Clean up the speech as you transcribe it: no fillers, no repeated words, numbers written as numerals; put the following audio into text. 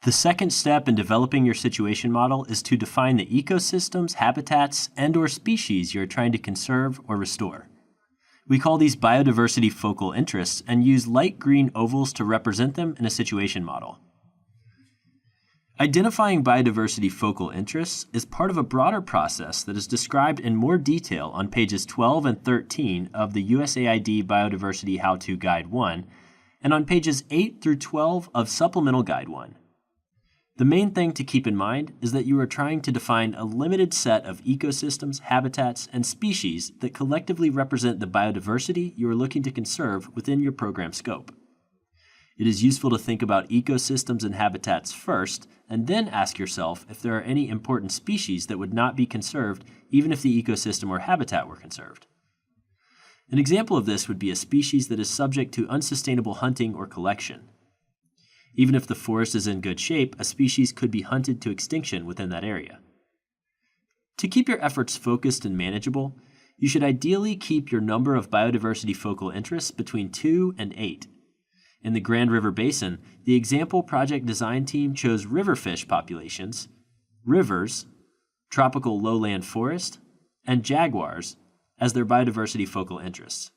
The second step in developing your situation model is to define the ecosystems, habitats, and/or species you're trying to conserve or restore. We call these biodiversity focal interests and use light green ovals to represent them in a situation model. Identifying biodiversity focal interests is part of a broader process that is described in more detail on pages 12 and 13 of the USAID Biodiversity How-To Guide 1 and on pages 8 through 12 of Supplemental Guide 1. The main thing to keep in mind is that you are trying to define a limited set of ecosystems, habitats, and species that collectively represent the biodiversity you are looking to conserve within your program scope. It is useful to think about ecosystems and habitats first, and then ask yourself if there are any important species that would not be conserved even if the ecosystem or habitat were conserved. An example of this would be a species that is subject to unsustainable hunting or collection. Even if the forest is in good shape, a species could be hunted to extinction within that area. To keep your efforts focused and manageable, you should ideally keep your number of biodiversity focal interests between 2 and 8. In the Grand River Basin, the example project design team chose riverfish populations, rivers, tropical lowland forest, and jaguars as their biodiversity focal interests.